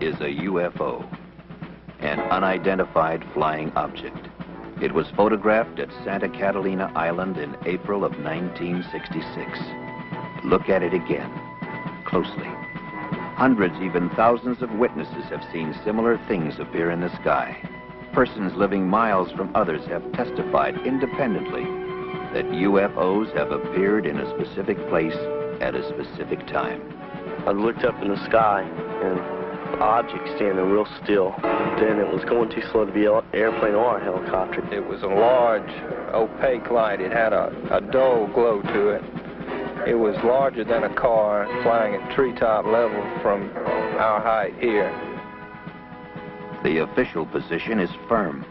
is a UFO, an unidentified flying object. It was photographed at Santa Catalina Island in April of 1966. Look at it again, closely. Hundreds, even thousands of witnesses have seen similar things appear in the sky. Persons living miles from others have testified independently that UFOs have appeared in a specific place at a specific time. I looked up in the sky and the object standing real still. Then it was going too slow to be an airplane or a helicopter. It was a large, opaque light. It had a dull glow to it. It was larger than a car, flying at treetop level from our height here. The official position is firm.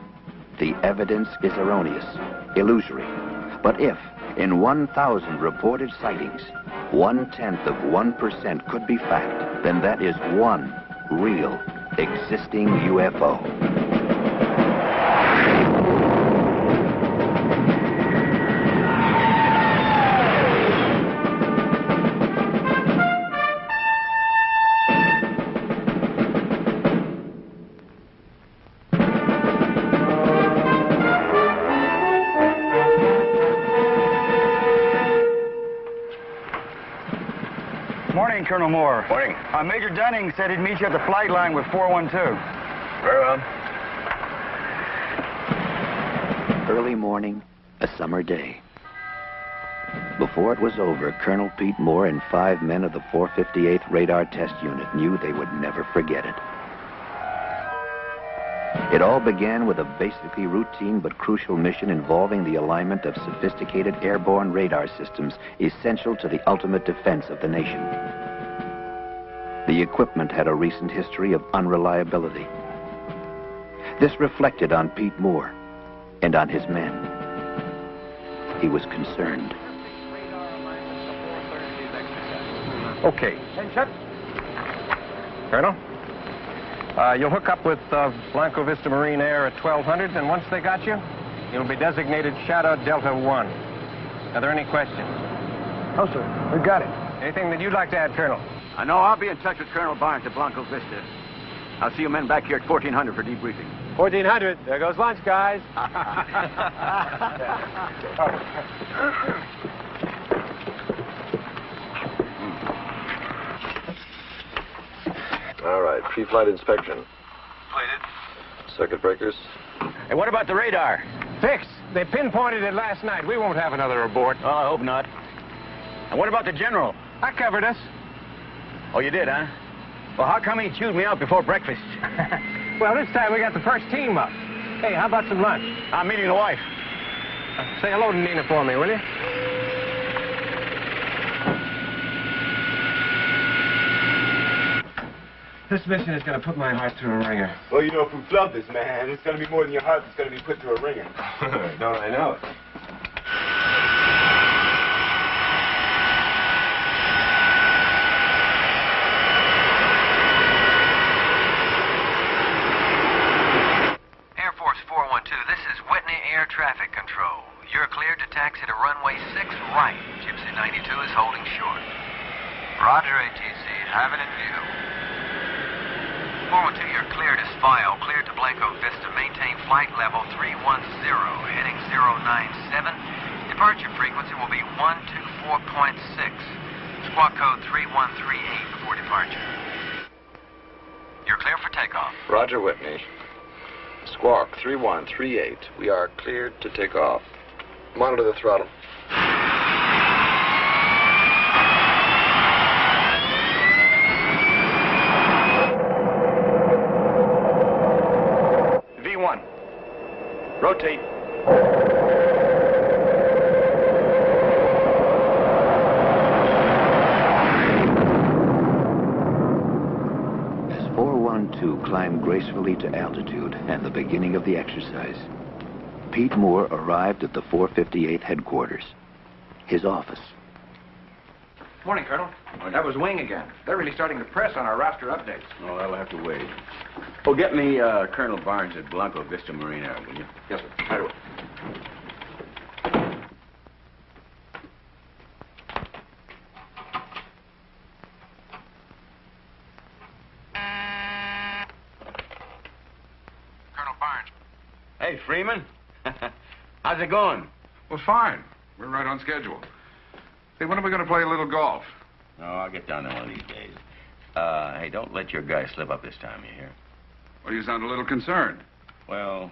The evidence is erroneous, illusory. But if, in 1,000 reported sightings, 0.1% could be fact, then that is one real, existing UFO. Morning, Colonel Moore. Morning. Major Dunning said he'd meet you at the flight line with 412. Very well. Early morning, a summer day. Before it was over, Colonel Pete Moore and 5 men of the 458th Radar Test Unit knew they would never forget it. It all began with a basically routine but crucial mission involving the alignment of sophisticated airborne radar systems essential to the ultimate defense of the nation. The equipment had a recent history of unreliability. This reflected on Pete Moore and on his men. He was concerned. Okay. Colonel? You'll hook up with Blanco Vista Marine Air at 1200, and once they got you, you'll be designated Shadow Delta 1. Are there any questions? Oh, sir. We got it. Anything that you'd like to add, Colonel? I know I'll be in touch with Colonel Barnes at Blanco Vista. I'll see you men back here at 1400 for debriefing. 1400. There goes lunch, guys. All right, pre-flight inspection. Completed. Circuit breakers. Hey, what about the radar? Fixed. They pinpointed it last night. We won't have another abort. Oh, I hope not. And what about the general? I covered us. Oh, you did, huh? Well, how come he chewed me out before breakfast? Well, this time we got the first team up. Hey, how about some lunch? I'm meeting the wife. Say hello to Nina for me, will you? This mission is going to put my heart through a ringer. Well, you know, if we flub this, man, it's going to be more than your heart that's going to be put through a ringer. Don't I know it? Air Force 412, this is Whitney Air Traffic Control. You're cleared to taxi to runway 6 right. Gypsy 92 is holding short. Roger, ATC. Have it in view. 412, you're cleared as file. Cleared to Blanco Vista. Maintain flight level 310, heading 097. Departure frequency will be 124.6. Squawk code 3138 before departure. You're clear for takeoff. Roger, Whitney. Squawk 3138. We are cleared to take off. Monitor the throttle. V1. Rotate. As 412 climbed gracefully to altitude and the beginning of the exercise, Pete Moore arrived at the 458th headquarters, his office. Morning, Colonel. Morning. That was Wing again. They're really starting to press on our roster updates. Oh, that'll have to wait. Oh, get me Colonel Barnes at Blanco Vista Marine Air, will you? Yes, sir. Right away. Freeman. How's it going? Well, fine. We're right on schedule. Hey, when are we going to play a little golf? Oh, I'll get down there one of these days. Hey, don't let your guy slip up this time, you hear? Well, you sound a little concerned. Well,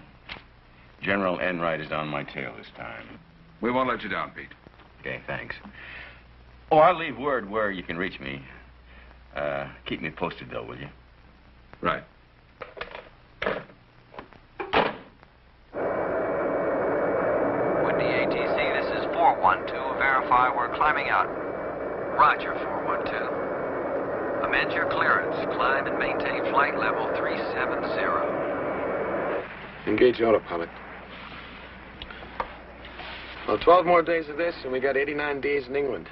General Enright is on my tail this time. We won't let you down, Pete. Okay, thanks. Oh, I'll leave word where you can reach me. Keep me posted, though, will you? Right. Whitney ATC, this is 412. Verify we're climbing out. Roger, 412. Amend your clearance. Climb and maintain flight level 370. Engage autopilot. Well, 12 more days of this, and we got 89 days in England.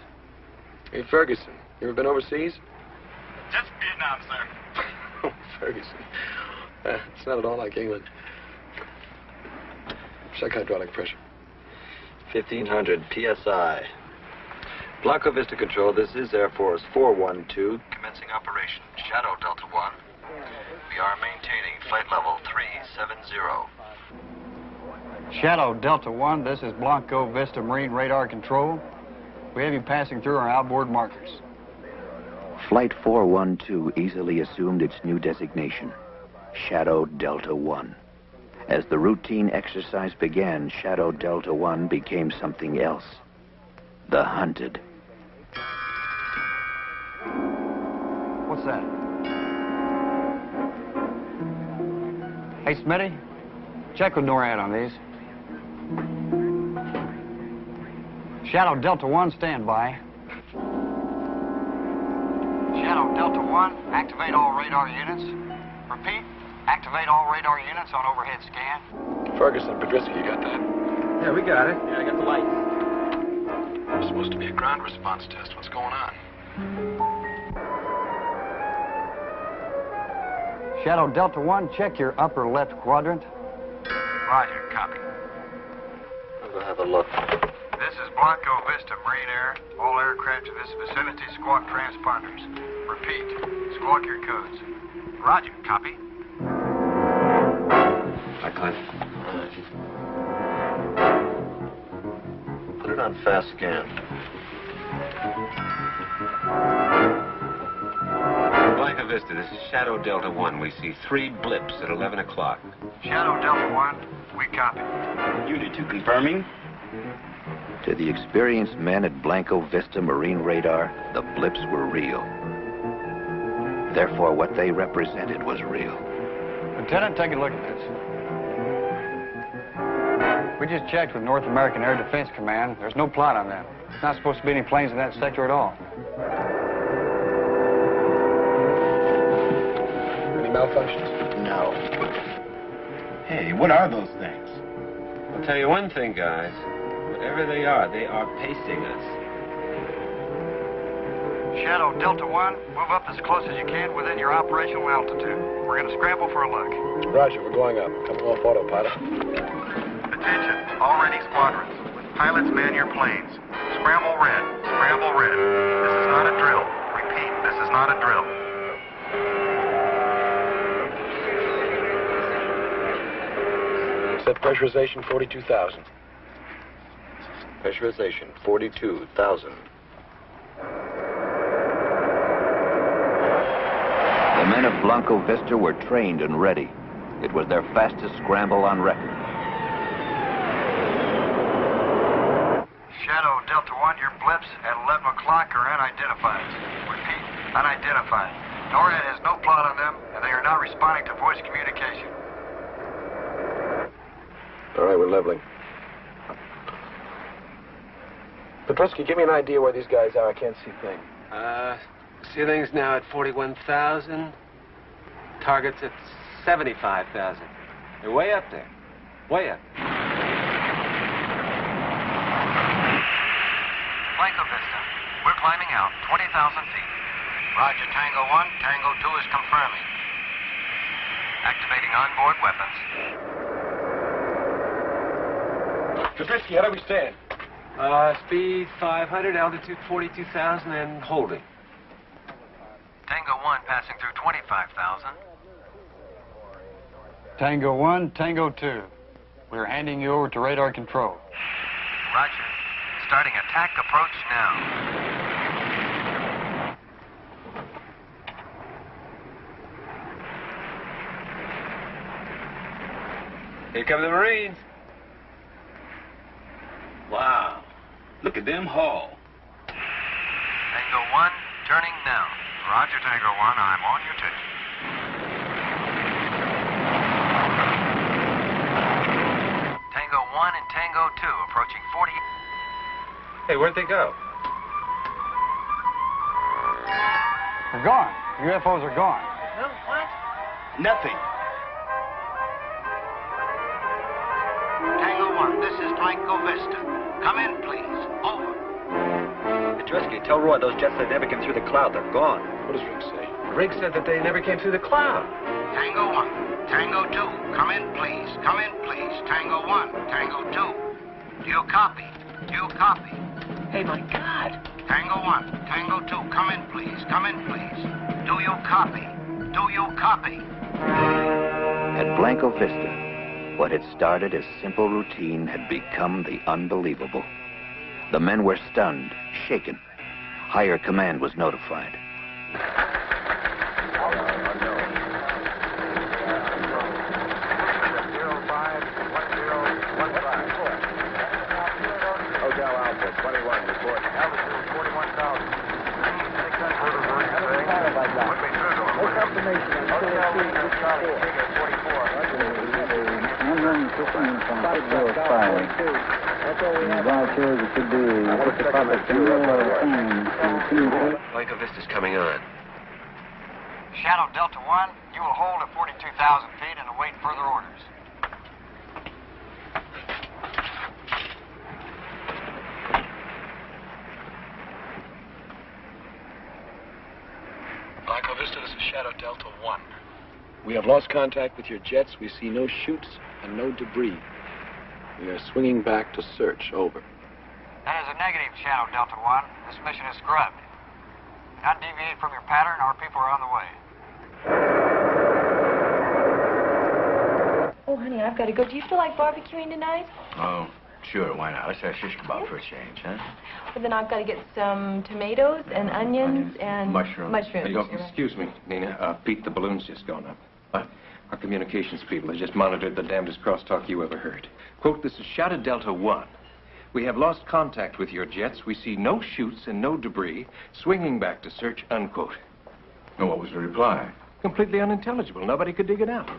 Hey, Ferguson, you ever been overseas? Just Vietnam, sir. Oh, Ferguson. It's not at all like England. Check hydraulic pressure. 1500 PSI. Blanco Vista Control, this is Air Force 412. Commencing operation. Shadow Delta 1. We are maintaining flight level 370. Shadow Delta 1, this is Blanco Vista Marine Radar Control. We have you passing through our outboard markers. Flight 412 easily assumed its new designation, Shadow Delta 1. As the routine exercise began, Shadow Delta 1 became something else. The hunted. What's that? Hey, Smitty, check with NORAD on these. Shadow Delta 1, stand by. Shadow Delta 1, activate all radar units. Repeat, activate all radar units on overhead scan. Ferguson, Podryski, you got that? Yeah, we got it. Yeah, I got the lights. It's supposed to be a ground response test. What's going on? Shadow Delta 1, check your upper left quadrant. Roger, copy. I'll go have a look. This is Blanco Vista Marine Air. All aircraft in this vicinity squawk transponders. Repeat, squawk your codes. Roger, copy. Hi, Clint. Put it on fast scan. Blanco Vista, this is Shadow Delta 1. We see 3 blips at 11 o'clock. Shadow Delta 1, we copy. Unit 2 confirming. To the experienced men at Blanco Vista Marine Radar, the blips were real. Therefore, what they represented was real. Lieutenant, take a look at this. We just checked with North American Air Defense Command. There's no plot on them. There's not supposed to be any planes in that sector at all. Any malfunctions? No. Hey, what are those things? I'll tell you one thing, guys. Whatever they are pacing us. Shadow Delta 1, move up as close as you can within your operational altitude. We're going to scramble for a look. Roger, we're going up. Coming off autopilot. Attention, all ready squadrons. Pilots, man your planes. Scramble red, scramble red. This is not a drill. Repeat, this is not a drill. Set pressurization 42,000. Pressurization 42,000. The men of Blanco Vista were trained and ready. It was their fastest scramble on record. Shadow Delta 1, your blips at 11 o'clock are unidentified. Repeat, unidentified. NORAD has no plot on them, and they are not responding to voice communication. All right, we're leveling. Podryski, give me an idea where these guys are. I can't see a thing. Ceiling's now at 41,000. Target's at 75,000. They're way up there. Way up. Blanco Vista, we're climbing out 20,000 feet. Roger, Tango 1, Tango 2 is confirming. Activating onboard weapons. Podryski, how do we stand? Speed 500, altitude 42,000, and holding. Tango 1 passing through 25,000. Tango 1, Tango 2. We're handing you over to radar control. Roger. Starting attack approach now. Here come the Marines. Wow. Look at them haul. Tango 1, turning now. Roger, Tango 1. I'm on your tick. Tango 1 and Tango 2 approaching 40. Hey, where'd they go? They're gone. UFOs are gone. No, what? Nothing. Tango 1, this is Blanco Vista. Come in, please. Over. Podryski, tell Roy those jets that never came through the cloud, they're gone. What does Riggs say? Riggs said that they never came through the cloud. Tango 1, Tango 2, come in, please. Come in, please. Tango 1, Tango 2. Do you copy? Do you copy? Hey, my God. Tango 1, Tango 2, come in, please. Come in, please. Do you copy? Do you copy? At Blanco Vista, what had started as simple routine had become the unbelievable. The men were stunned, shaken. Higher command was notified. Blanco Vista's coming on. Shadow Delta 1, you will hold at 42,000 feet and await further orders. Blanco Vista, this is Shadow Delta 1. We have lost contact with your jets. We see no chutes and no debris. We are swinging back to search. Over. That is a negative, Shadow Delta 1. This mission is scrubbed. Not deviate from your pattern. Our people are on the way. Oh, honey, I've got to go. Do you feel like barbecuing tonight? Oh, sure. Why not? Let's have shish kebab for a change, huh? Well, then I've got to get some tomatoes and onions and... Mushrooms. Mushrooms. Hey, excuse me, Nina. Pete, the balloon's just gone up. What? Our communications people have just monitored the damnedest crosstalk you ever heard. Quote, this is Shadow Delta 1. We have lost contact with your jets. We see no chutes and no debris. Swinging back to search, unquote. And what was the reply? Completely unintelligible. Nobody could dig it out.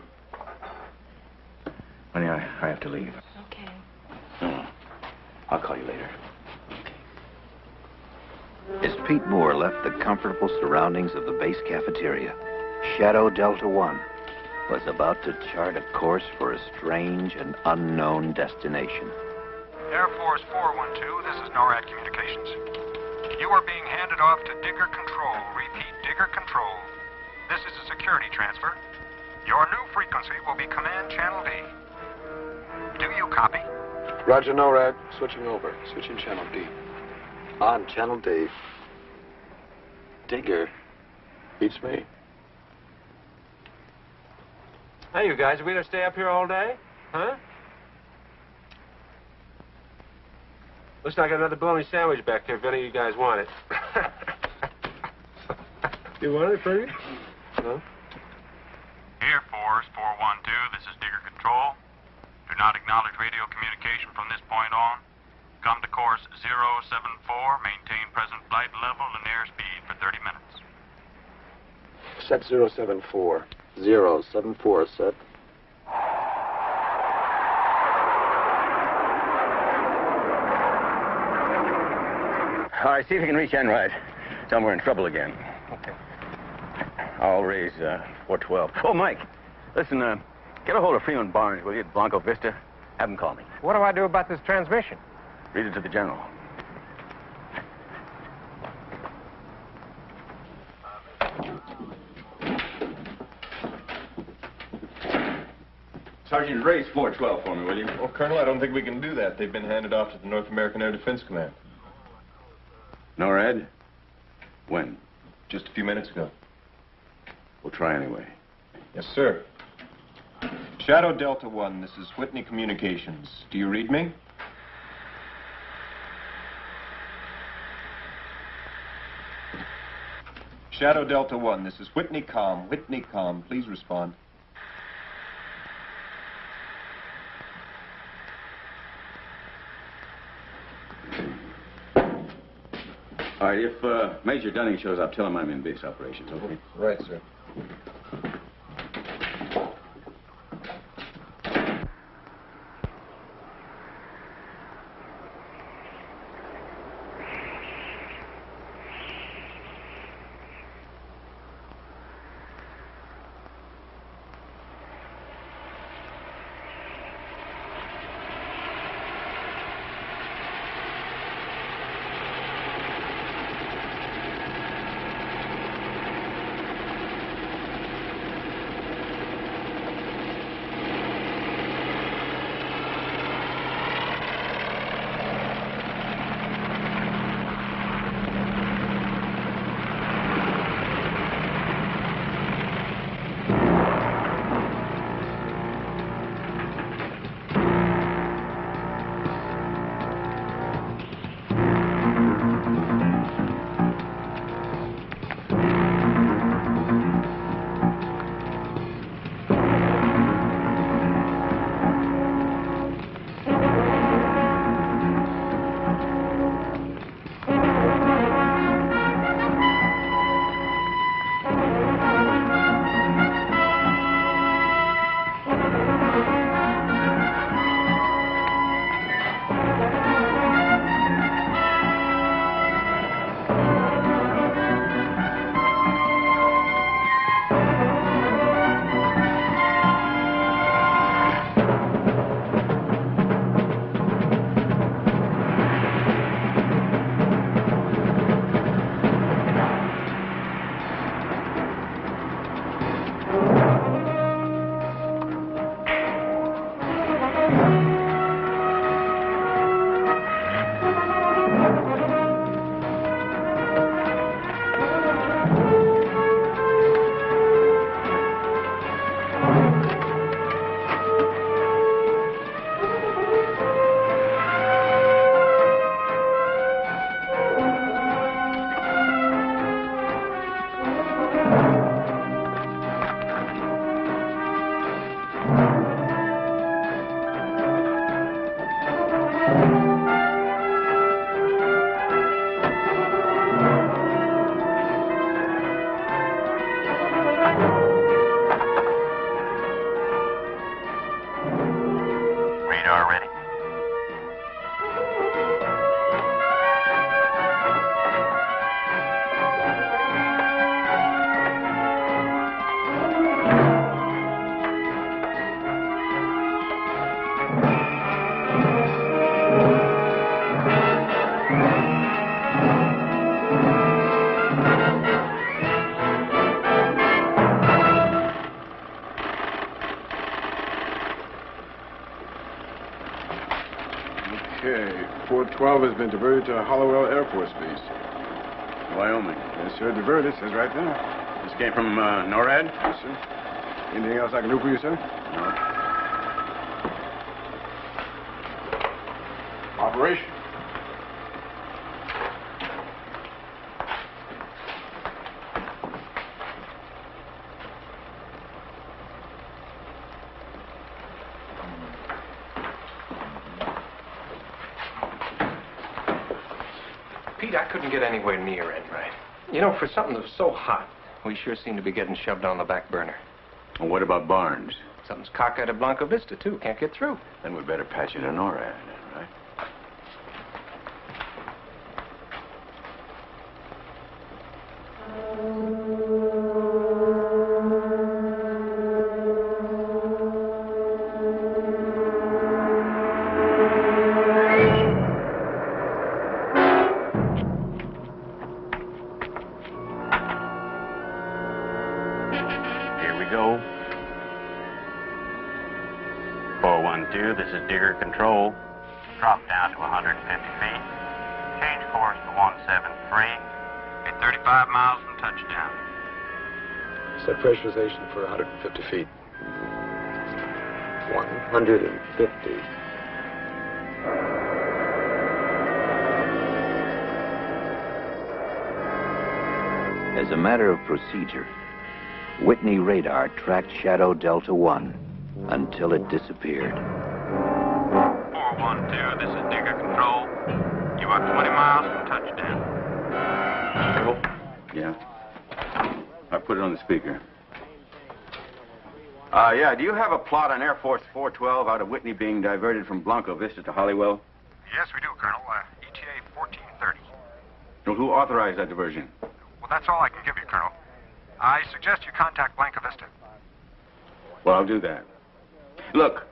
Honey, I have to leave. Okay. I'll call you later. As Pete Moore left the comfortable surroundings of the base cafeteria, Shadow Delta 1 was about to chart a course for a strange and unknown destination. Air Force 412, this is NORAD Communications. You are being handed off to Digger Control. Repeat, Digger Control. This is a security transfer. Your new frequency will be Command Channel D. Do you copy? Roger, NORAD. Switching over. Switching Channel D. On Channel D. Digger. Beats me. Hey, you guys, are we gonna stay up here all day? Huh? Looks like I got another bologna sandwich back there if any of you guys want it. You want it, Fergie? No? Air Force 412, this is Digger Control. Do not acknowledge radio communication from this point on. Come to course 074, maintain present flight level and airspeed for 30 minutes. Set 074. 074, set. All right, see if you can reach Enright. Tell him we're in trouble again. Okay. I'll raise 412. Oh, Mike, listen, get a hold of Freeman Barnes, will you, at Blanco Vista? Have him call me. What do I do about this transmission? Read it to the general. Sergeant, raise 412 for me, will you? Well, Colonel, I don't think we can do that. They've been handed off to the North American Air Defense Command. NORAD? When? Just a few minutes ago. We'll try anyway. Yes, sir. Shadow Delta 1, this is Whitney Communications. Do you read me? Shadow Delta 1, this is Whitney Com. Whitney Com, please respond. All right, if Major Dunning shows up, tell him I'm in base operations, okay? Right, sir. Okay, 412 has been diverted to Hollowell Air Force Base. Wyoming. Yes, sir, diverted, says right there. This came from NORAD? Yes, sir. Anything else I can do for you, sir? No. Operation. Pete, I couldn't get anywhere near it, right? You know, for something that was so hot, we sure seem to be getting shoved on the back burner. Well, what about Barnes? Something's cockeyed at Blanco Vista, too. Can't get through. Then we better patch it to NORAD, right? This is Digger Control. Drop down to 150 feet. Change course to 173. Be 35 miles from touchdown. Set pressurization for 150 feet. 150. As a matter of procedure, Whitney radar tracked Shadow Delta 1 until it disappeared. 412, this is Digger Control. You are 20 miles from touchdown. Yeah. I put it on the speaker. Yeah, do you have a plot on Air Force 412 out of Whitney being diverted from Blanco Vista to Holywell? Yes, we do, Colonel. ETA 1430. Well, who authorized that diversion? Well, that's all I can give you, Colonel. I suggest you contact Blanco Vista. Well, I'll do that. Look,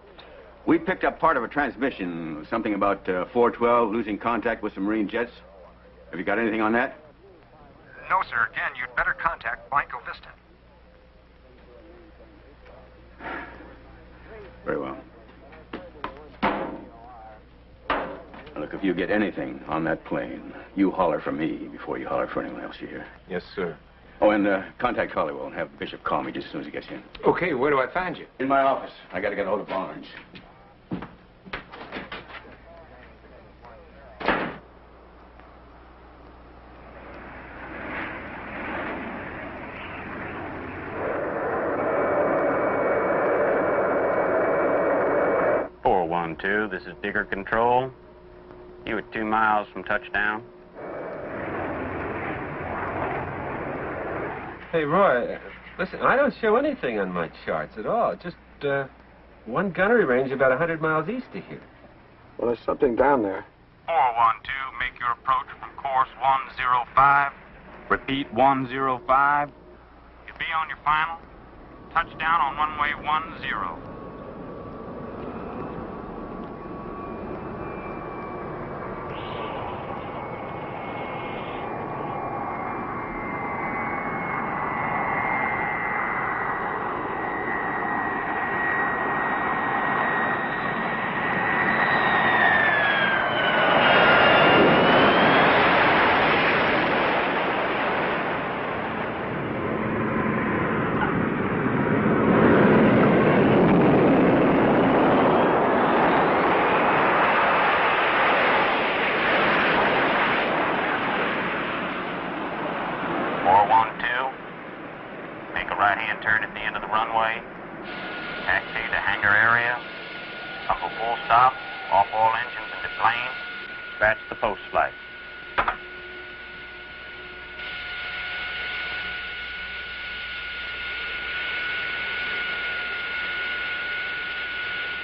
we picked up part of a transmission, something about 412 losing contact with some Marine jets. Have you got anything on that? No, sir. Again, you'd better contact Blanco Vista. Very well. Look, if you get anything on that plane, you holler for me before you holler for anyone else you hear. Yes, sir. Oh, and contact Holywell and have Bishop call me just as soon as he gets in. Okay, where do I find you? In my office. I got to get a hold of Barnes. This is Digger Control. You are 2 miles from touchdown. Hey, Roy, listen, I don't show anything on my charts at all. Just one gunnery range about 100 miles east of here. Well, there's something down there. 412, make your approach from course 105. Repeat 105. You'll be on your final. Touchdown on runway 10.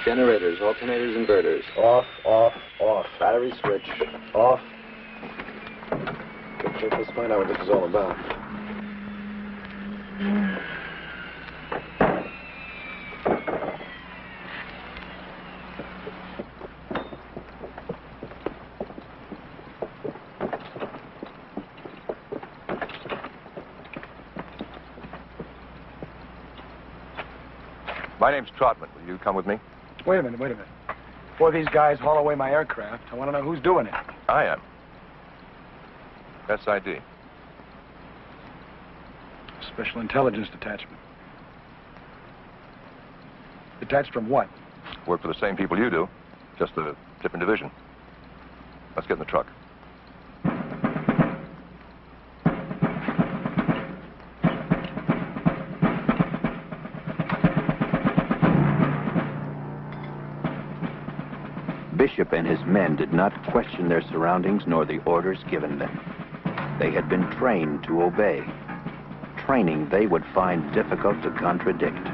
Generators, alternators, inverters. Off, off, off. Battery switch. Off. Okay, let's find out what this is all about. My name's Trotman. Will you come with me? Wait a minute. Before these guys haul away my aircraft, I want to know who's doing it. I am. SID. Special Intelligence Detachment. Detached from what? Work for the same people you do, just a different division. Let's get in the truck. Bishop and his men did not question their surroundings nor the orders given them. They had been trained to obey, training they would find difficult to contradict.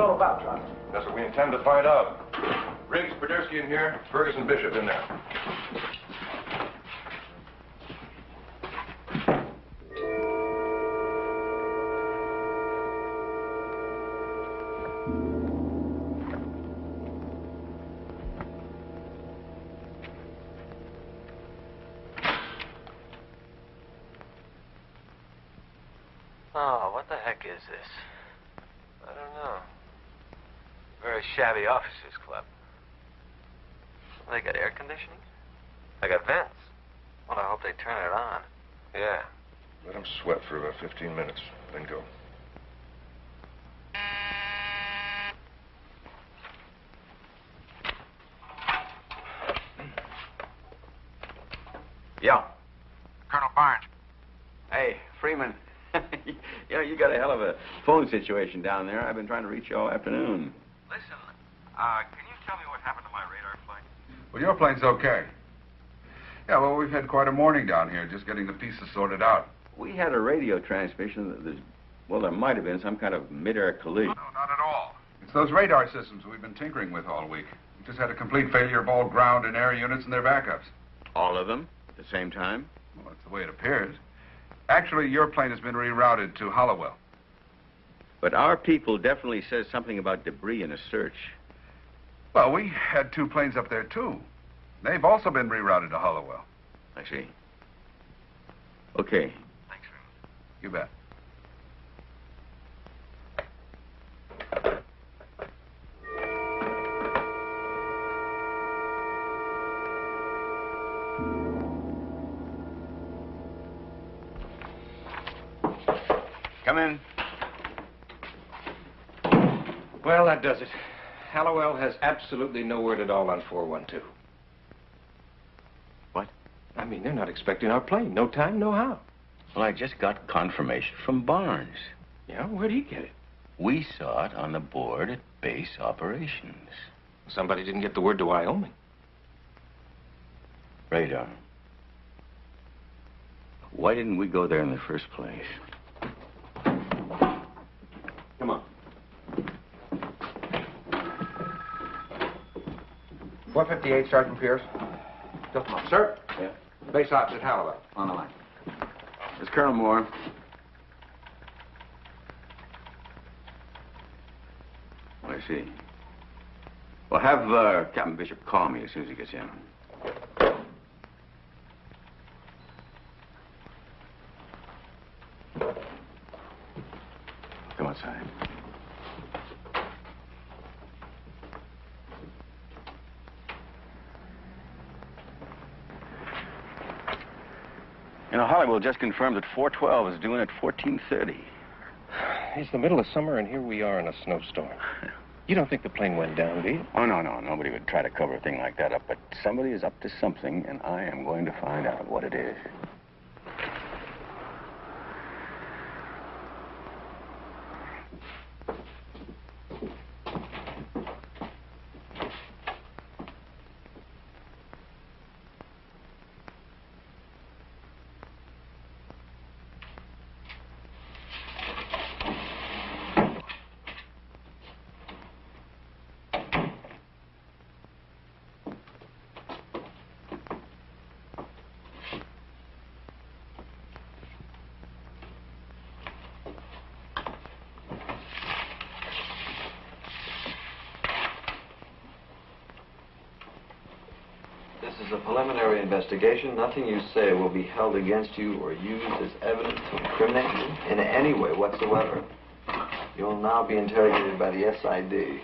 all about, Charlie? That's what we intend to find out. Riggs, Podryski in here. Ferguson, Bishop in there. Oh, what the heck is this? I don't know. Very shabby officers' club. Well, they got air conditioning? They got vents. Well, I hope they turn it on. Yeah. Let them sweat for about 15 minutes, then go. Yeah. Colonel Barnes. Hey, Freeman. You know, you got a hell of a phone situation down there. I've been trying to reach you all afternoon. Listen, can you tell me what happened to my radar plane? Well, your plane's okay. Yeah, well, we've had quite a morning down here, just getting the pieces sorted out. We had a radio transmission that there's, well, there might have been some kind of mid-air collision. No, not at all. It's those radar systems we've been tinkering with all week. We just had a complete failure of all ground and air units and their backups. All of them at the same time? Well, that's the way it appears. Actually, your plane has been rerouted to Hollowell. But our people definitely says something about debris in a search. Well, we had 2 planes up there, too. They've also been rerouted to Hollowell. I see. Okay. Thanks, Freeman. You bet. Come in. Well, that does it. Hallowell has absolutely no word at all on 412. What? I mean, they're not expecting our plane. No time, no how. Well, I just got confirmation from Barnes. Yeah? Where'd he get it? We saw it on the board at base operations. Somebody didn't get the word to Wyoming. Radar. Why didn't we go there in the first place? Come on. 458, Sergeant Pierce. Just a moment. Sir? Yeah. Base ops at Hallowell. On the line. It's Colonel Moore. I see. Well, have Captain Bishop call me as soon as he gets in. Come outside. You know, Hollowell just confirmed that 412 is due in at 14:30. It's the middle of summer, and here we are in a snowstorm. You don't think the plane went down, do you? Oh, no. Nobody would try to cover a thing like that up, but somebody is up to something, and I am going to find out what it is. This is a preliminary investigation. Nothing you say will be held against you or used as evidence to incriminate you in any way whatsoever. You'll now be interrogated by the SID.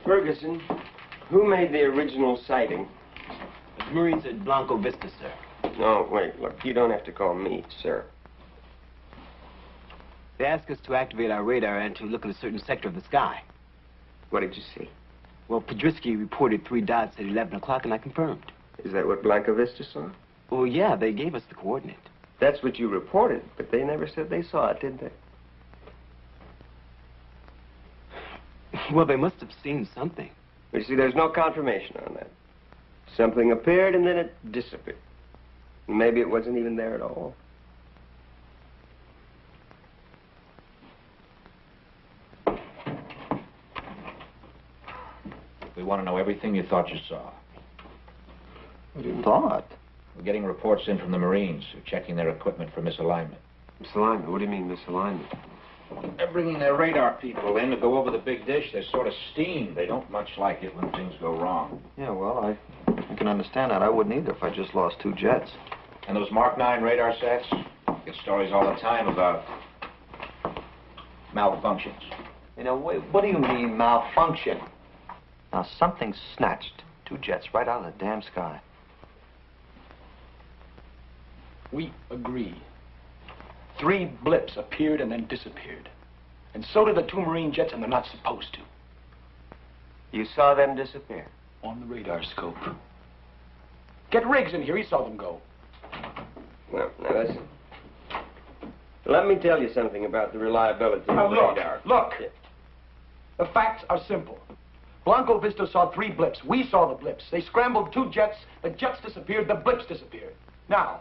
Ferguson, who made the original sighting? The Marines at Blanco Vista, sir. No, wait, look, you don't have to call me, sir. They asked us to activate our radar and to look at a certain sector of the sky. What did you see? Well, Podryski reported 3 dots at 11 o'clock, and I confirmed. Is that what Blanco Vista saw? Well, yeah, they gave us the coordinate. That's what you reported, but they never said they saw it, did they? Well, they must have seen something. You see, there's no confirmation on that. Something appeared, and then it disappeared. Maybe it wasn't even there at all. We want to know everything you thought you saw. What you thought? We're getting reports in from the Marines who are checking their equipment for misalignment. Misalignment? What do you mean, misalignment? They're bringing their radar people in to go over the big dish. They're sort of steamed. They don't much like it when things go wrong. Yeah, well, I can understand that. I wouldn't either if I just lost 2 jets. And those Mark 9 radar sets get stories all the time about malfunctions. You know, what do you mean, malfunction? Now, something snatched 2 jets right out of the damn sky. We agree. 3 blips appeared and then disappeared. And so did the 2 Marine jets, and they're not supposed to. You saw them disappear? On the radar scope. Get Riggs in here. He saw them go. Well, now listen. Let me tell you something about the reliability of Now, look, radar. look. The facts are simple. Blanco Vista saw 3 blips. We saw the blips. They scrambled 2 jets. The jets disappeared. The blips disappeared. Now,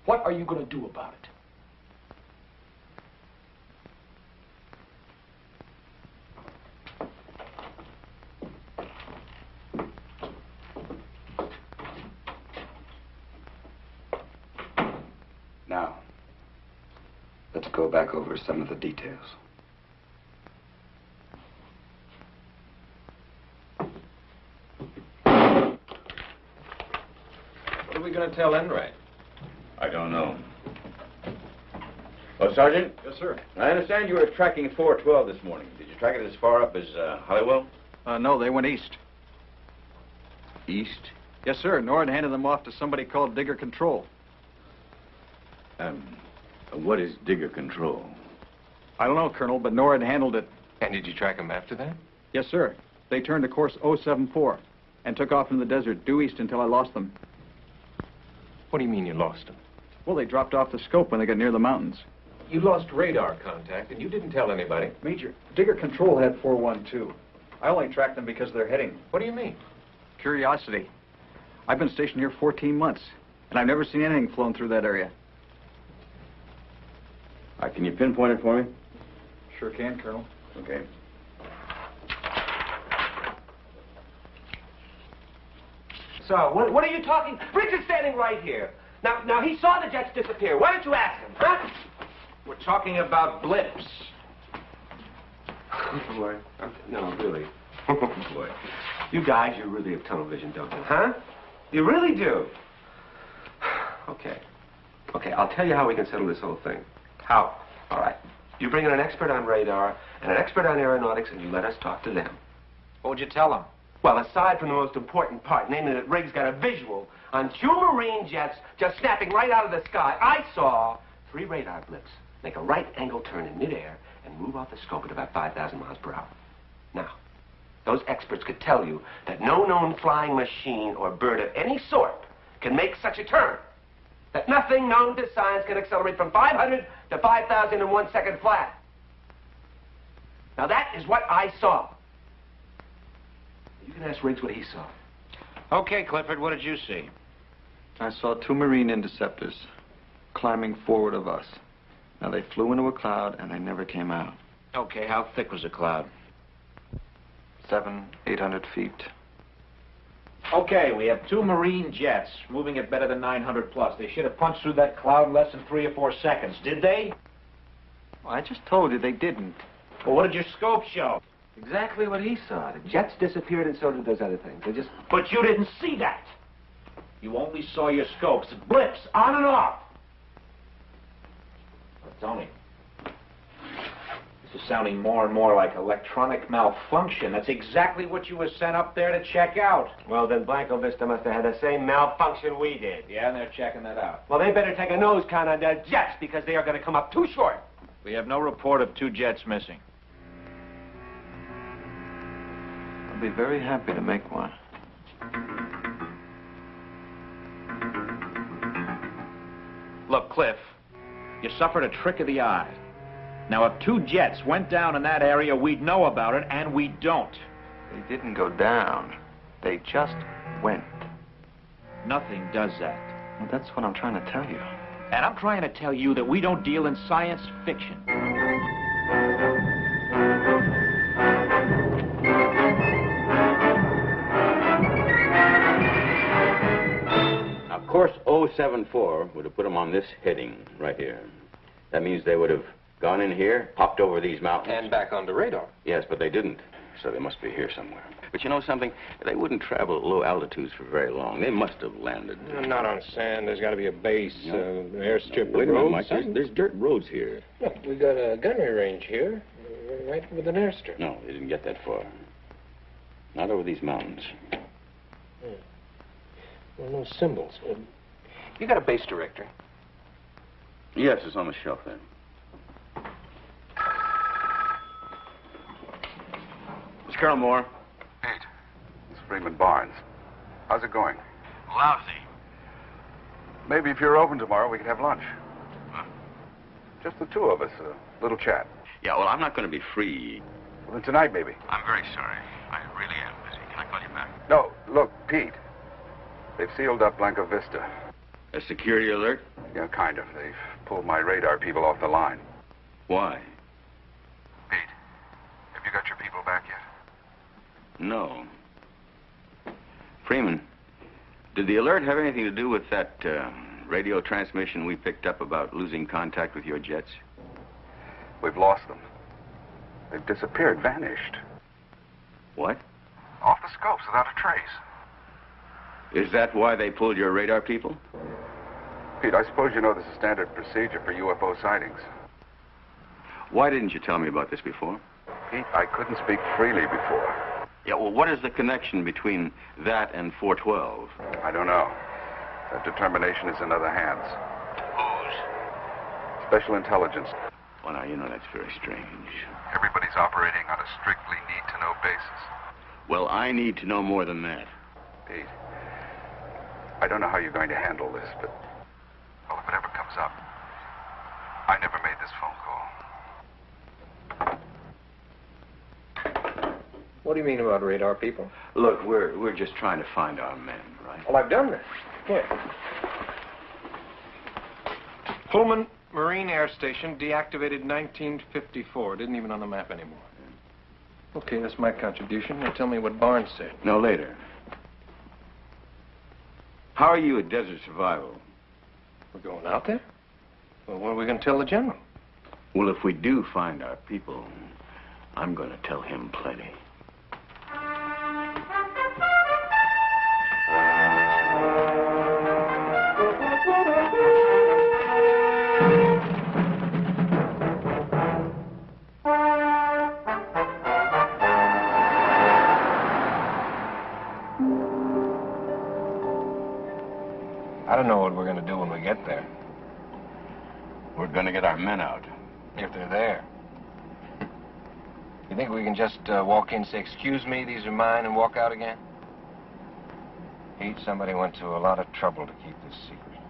what are you going to do about it? Now, let's go back over some of the details. What are we going to tell Enright? I don't know. Oh, Sergeant? Yes, sir. I understand you were tracking 412 this morning. Did you track it as far up as Holywell? No, they went east. East? Yes, sir. Nord handed them off to somebody called Digger Control. What is Digger Control? I don't know, Colonel, but Nord handled it. And did you track them after that? Yes, sir. They turned to course 074 and took off into the desert due east until I lost them. What do you mean you lost them? Well, they dropped off the scope when they got near the mountains. You lost radar contact, and you didn't tell anybody. Major, Digger Control had 412. I only tracked them because of their heading. What do you mean? Curiosity. I've been stationed here 14 months, and I've never seen anything flown through that area. Can you pinpoint it for me? Sure can, Colonel. Okay. So, what are you talking? Riggs is standing right here. Now, he saw the jets disappear. Why don't you ask him, huh? We're talking about blips. Boy, no, really. Boy, you guys, you really have tunnel vision, don't you? Huh? You really do. Okay, I'll tell you how we can settle this whole thing. How? All right. You bring in an expert on radar and an expert on aeronautics, and you let us talk to them. What would you tell them? Well, aside from the most important part, namely that Riggs got a visual on 2 Marine jets just snapping right out of the sky, I saw 3 radar blips make a right-angle turn in midair and move off the scope at about 5,000 miles per hour. Now, those experts could tell you that no known flying machine or bird of any sort can make such a turn. That nothing known to science can accelerate from 500 to 5,000 in 1 second flat. Now, that is what I saw. You can ask Riggs what he saw. Okay, Clifford, what did you see? I saw 2 Marine interceptors climbing forward of us. Now, they flew into a cloud, and they never came out. Okay, how thick was the cloud? 700, 800 feet. Okay, we have 2 Marine jets moving at better than 900 plus. They should have punched through that cloud in less than 3 or 4 seconds. Did they? Well, I just told you they didn't. Well, what did your scope show? Exactly what he saw. The jets disappeared, and so did those other things. They just... But you didn't see that. You only saw your scopes. Blips, on and off. But Tony, this is sounding more and more like electronic malfunction. That's exactly what you were sent up there to check out. Well, then Blanco Vista must have had the same malfunction we did. Yeah, and they're checking that out. Well, they better take a nose count on their jets, because they are going to come up too short. We have no report of 2 jets missing. I'll be very happy to make one. Look, Cliff, you suffered a trick of the eye. Now, if 2 jets went down in that area, we'd know about it, and we don't. They didn't go down. They just went. Nothing does that. Well, that's what I'm trying to tell you. And I'm trying to tell you that we don't deal in science fiction. 074 would have put them on this heading right here. That means they would have gone in here, popped over these mountains. And back onto radar. Yes, but they didn't. So they must be here somewhere. But you know something? They wouldn't travel at low altitudes for very long. They must have landed. Not on sand. There's got to be a base, an airstrip, Wait a minute, Mike. road. There's dirt roads here. Look, we got a gunnery range here, right with an airstrip. No, they didn't get that far. Not over these mountains. Well, no symbols. You got a base directory? Yes, it's on the shelf there. It's Colonel Moore. Pete, it's Freeman Barnes. How's it going? Lousy. Maybe if you're open tomorrow, we could have lunch. Huh? Just the two of us, a little chat. Yeah, well, I'm not going to be free. Well, then tonight, maybe. I'm very sorry. I really am busy. Can I call you back? No, look, Pete. They've sealed up Blanco Vista. A security alert? Yeah, kind of. They've pulled my radar people off the line. Why? Pete, have you got your people back yet? No. Freeman, did the alert have anything to do with that radio transmission we picked up about losing contact with your jets? We've lost them. They've disappeared, vanished. What? Off the scopes without a trace. Is that why they pulled your radar people? Pete, I suppose you know this is standard procedure for UFO sightings. Why didn't you tell me about this before? Pete, I couldn't speak freely before. Yeah, well, what is the connection between that and 412? I don't know. That determination is in other hands. Whose? Special intelligence. Well, now, you know that's very strange. Everybody's operating on a strictly need-to-know basis. Well, I need to know more than that. Pete, I don't know how you're going to handle this, but... well, if it ever comes up, I never made this phone call. What do you mean about radar people? Look, we're just trying to find our men, right? Well, I've done that. Here. Pullman Marine Air Station, deactivated 1954. Didn't even on the map anymore. Okay, that's my contribution. Now tell me what Barnes said. No, later. How are you at Desert Survival? We're going out there? Well, what are we going to tell the general? Well, if we do find our people, I'm going to tell him plenty. I don't know what we're going to do when we get there. We're going to get our men out. If they're there. You think we can just walk in and say, "Excuse me, these are mine," and walk out again? Pete, somebody went to a lot of trouble to keep this secret.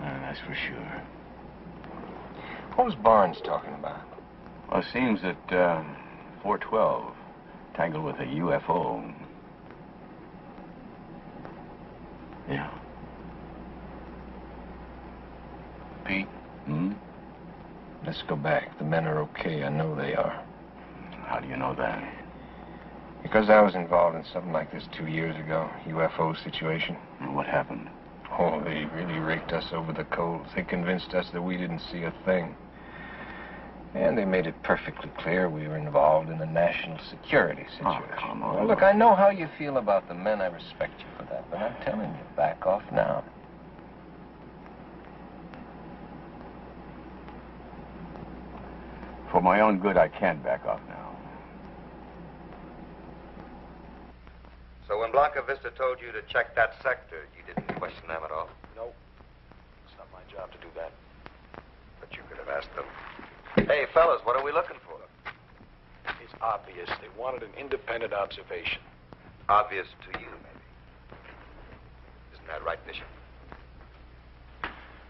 That's for sure. What was Barnes talking about? Well, it seems that 412 tangled with a UFO. Yeah. Pete? Hmm? Let's go back. The men are okay. I know they are. How do you know that? Because I was involved in something like this 2 years ago. UFO situation. And what happened? Oh, they really raked us over the coals. They convinced us that we didn't see a thing. And they made it perfectly clear we were involved in a national security situation. Oh, come on. Well, look, I know how you feel about the men. I respect you for that. But I'm telling you, back off now. For my own good, I can't back off now. So when Blanca Vista told you to check that sector, you didn't question them at all? No. It's not my job to do that. But you could have asked them. Hey, fellas, what are we looking for? It's obvious. They wanted an independent observation. Obvious to you, maybe. Isn't that right, Bishop?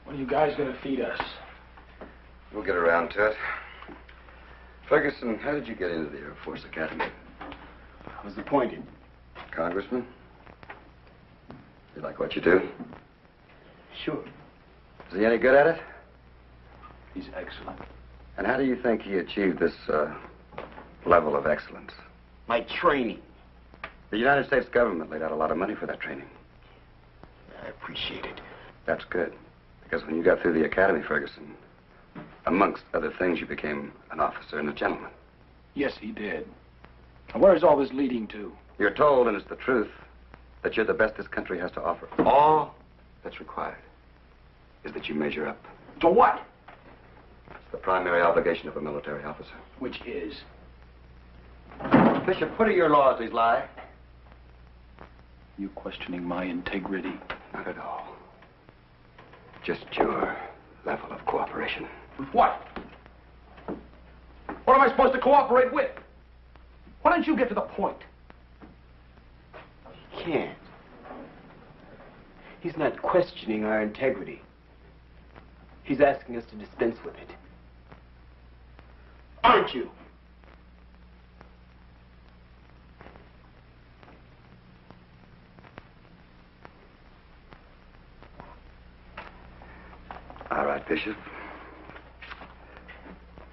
When are you guys going to feed us? We'll get around to it. Ferguson, how did you get into the Air Force Academy? I was appointed. Congressman? You like what you do? Sure. Is he any good at it? He's excellent. And how do you think he achieved this level of excellence? My training. The United States government laid out a lot of money for that training. I appreciate it. That's good. Because when you got through the academy, Ferguson, amongst other things, you became an officer and a gentleman. Yes, he did. Now, where is all this leading to? You're told, and it's the truth, that you're the best this country has to offer. All that's required is that you measure up. To what? It's the primary obligation of a military officer. Which is? Bishop, what are your loyalties lie? You questioning my integrity? Not at all. Just your level of cooperation. With what? What am I supposed to cooperate with? Why don't you get to the point? He can't. He's not questioning our integrity. He's asking us to dispense with it. Aren't you? All right, Bishop.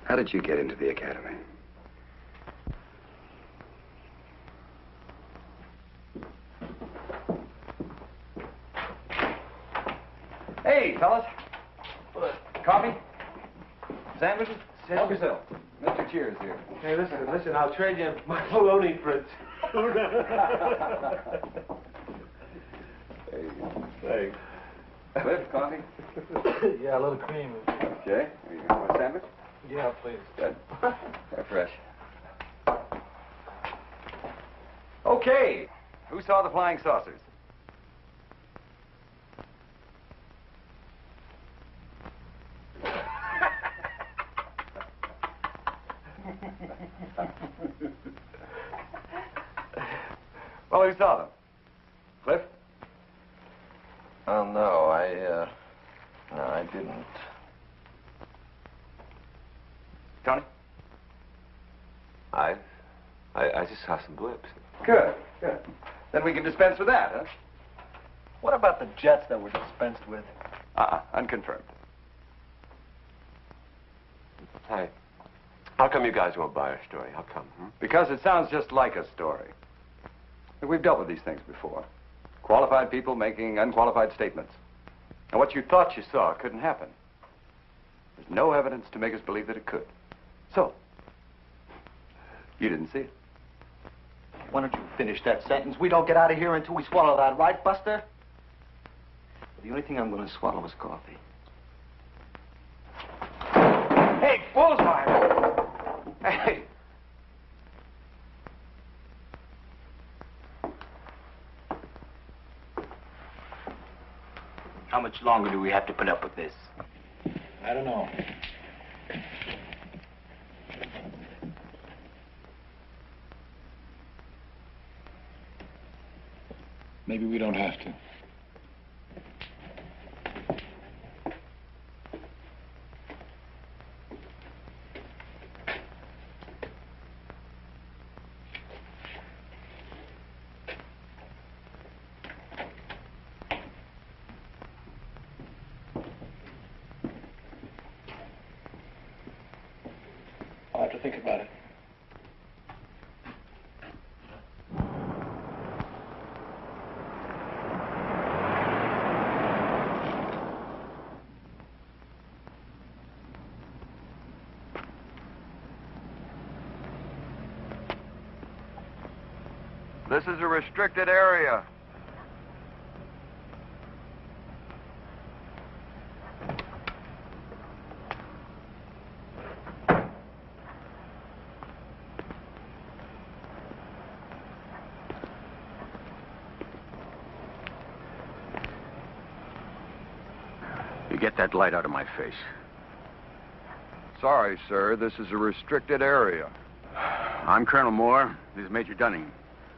How did you get into the academy? Hey, fellas. Coffee? Sandwiches? Help yourself. Mr. Cheers here. Hey, listen, I'll trade you my bologna for it. Hey. Thanks. Cliff, coffee? Yeah, a little cream. Okay. Here you go. Want a sandwich? Yeah, please. Good. They're fresh. Okay. Who saw the flying saucers? Well, who saw them? Cliff? Oh, no, I didn't. Tony? I just saw some blips. Good, good. Then we can dispense with that, huh? What about the jets that were dispensed with? Unconfirmed. Hey, how come you guys won't buy our story? How come? Because it sounds just like a story. We've dealt with these things before. Qualified people making unqualified statements. And what you thought you saw couldn't happen. There's no evidence to make us believe that it could. So, you didn't see it. Why don't you finish that sentence? We don't get out of here until we swallow that, right, Buster? The only thing I'm going to swallow is coffee. Hey, bullseye! Hey! How much longer do we have to put up with this? I don't know. Maybe we don't have to. I'll have to think about it. This is a restricted area. You get that light out of my face. Sorry, sir. This is a restricted area. I'm Colonel Moore. This is Major Dunning,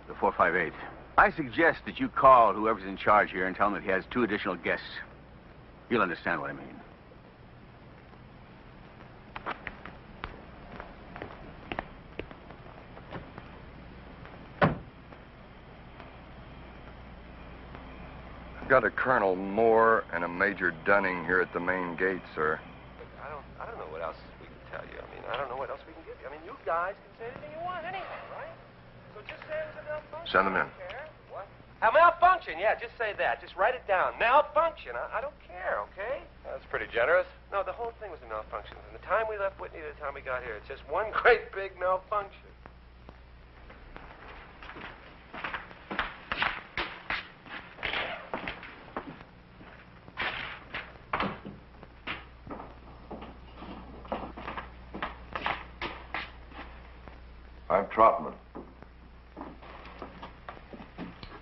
the 458th. I suggest that you call whoever's in charge here and tell him that he has 2 additional guests. You'll understand what I mean. I've got a Colonel Moore and a Major Dunning here at the main gate, sir. I don't know what else we can tell you. I mean, I don't know what else we can give you. I mean, you guys can say anything you want anyhow, right? So just say it was a malfunction. Send them in. I don't care. What? A malfunction, yeah, just say that. Just write it down. Malfunction. I don't care, okay? That's pretty generous. No, the whole thing was a malfunction. From the time we left Whitney to the time we got here, it's just one great big malfunction. I'm Trotman.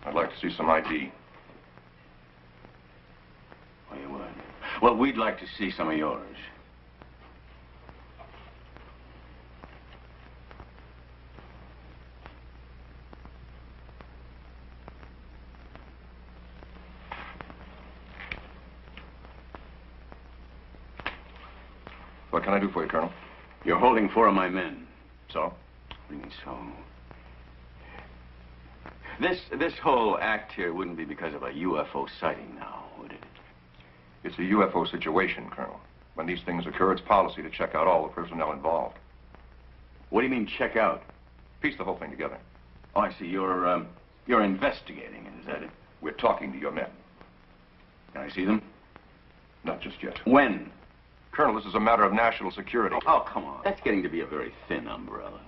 I'd like to see some ID. Oh, you would? Well, we'd like to see some of yours. What can I do for you, Colonel? You're holding 4 of my men. So? What do you mean, so? This whole act here wouldn't be because of a UFO sighting now, would it? It's a UFO situation, Colonel. When these things occur, it's policy to check out all the personnel involved. What do you mean, check out? Piece the whole thing together. Oh, I see. You're investigating it, is that it? We're talking to your men. Can I see them? Not just yet. When? Colonel, this is a matter of national security. Oh, come on. That's getting to be a very thin umbrella.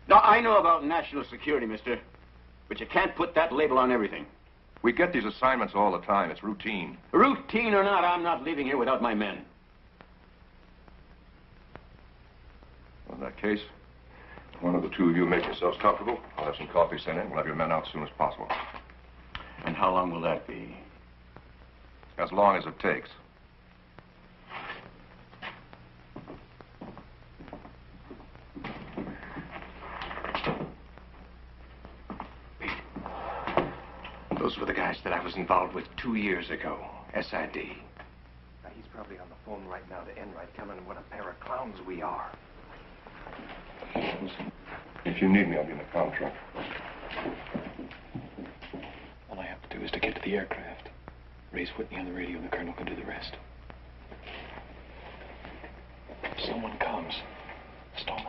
No, I know about national security, mister. But you can't put that label on everything. We get these assignments all the time. It's routine. Routine or not, I'm not leaving here without my men. Well, in that case, one of the two of you make yourselves comfortable. I'll have some coffee sent in. We'll have your men out as soon as possible. And how long will that be? As long as it takes. Those were the guys that I was involved with 2 years ago. SID. Now, he's probably on the phone right now to Enright, telling him what a pair of clowns we are. Listen, if you need me, I'll be in the comm truck. All I have to do is to get to the aircraft. Raise Whitney on the radio, and the colonel can do the rest. If someone comes, stall them.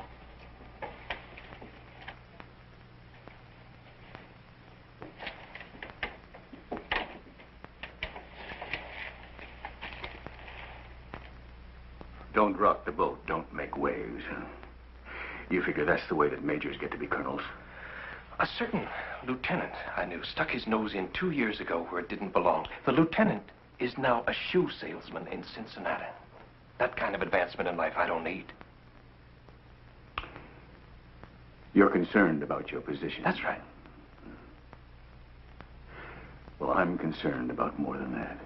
Don't rock the boat. Don't make waves. You figure that's the way that majors get to be colonels? A certain lieutenant I knew stuck his nose in 2 years ago where it didn't belong. The lieutenant is now a shoe salesman in Cincinnati. That kind of advancement in life I don't need. You're concerned about your position. That's right. Well, I'm concerned about more than that.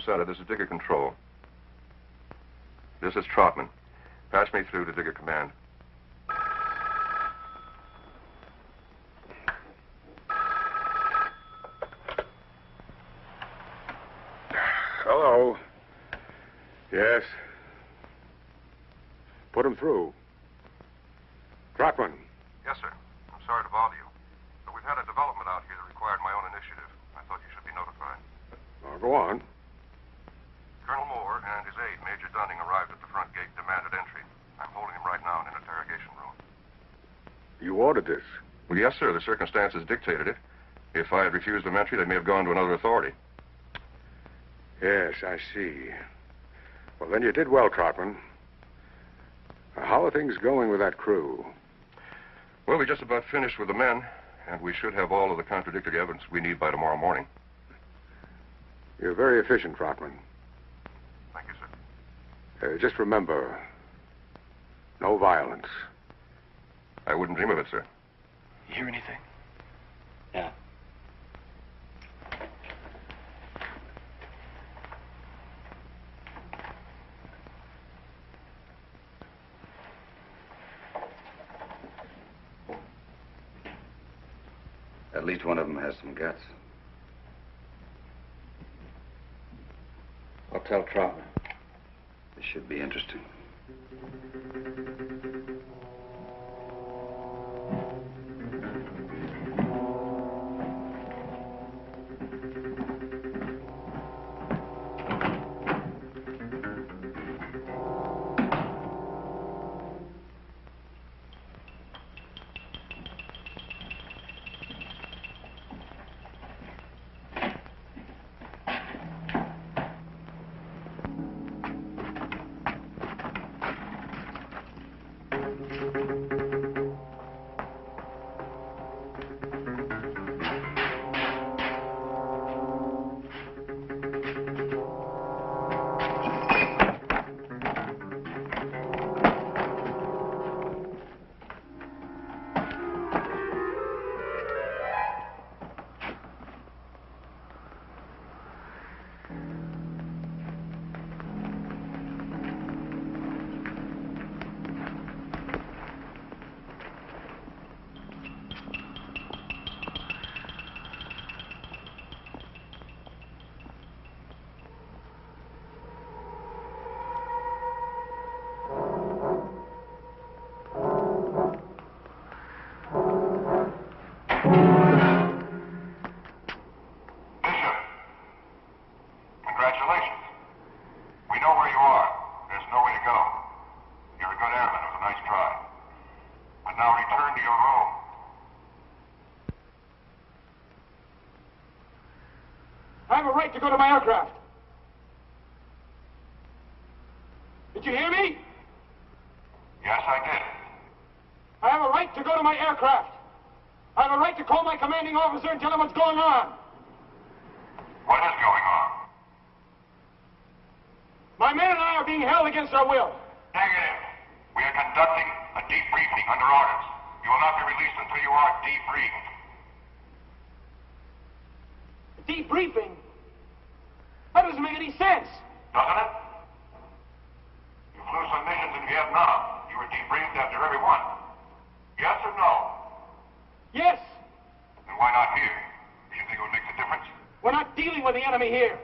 Center, this is Digger Control. This is Trotman. Patch me through to Digger Command. Hello. Yes. Put him through. Trotman. Yes, sir. I'm sorry to bother you. But we've had a development out here that required my own initiative. I thought you should be notified. Go on. Colonel Moore and his aide, Major Dunning, arrived at the front gate, demanded entry. I'm holding him right now in an interrogation room. You ordered this? Well, yes, sir. The circumstances dictated it. If I had refused them entry, they may have gone to another authority. Yes, I see. Well, then you did well, Trotman. How are things going with that crew? Well, we just about finished with the men, and we should have all of the contradictory evidence we need by tomorrow morning. You're very efficient, Trotman. Thank you, sir. Just remember, no violence. I wouldn't dream of it, sir. You hear anything? Yeah. At least one of them has some guts. I'll tell Troutman. This should be interesting. To go to my aircraft. Did you hear me? Yes, I did. I have a right to go to my aircraft. I have a right to call my commanding officer and tell him what's going on. What is going on? My men and I are being held against our will. Negative. We are conducting a debriefing under orders. You will not be released until you are debriefed. Debriefing? That doesn't make any sense. Doesn't it? You flew some missions in Vietnam. You were debriefed after every one. Yes or no? Yes. Then why not here? Do you think it would make a difference? We're not dealing with the enemy here.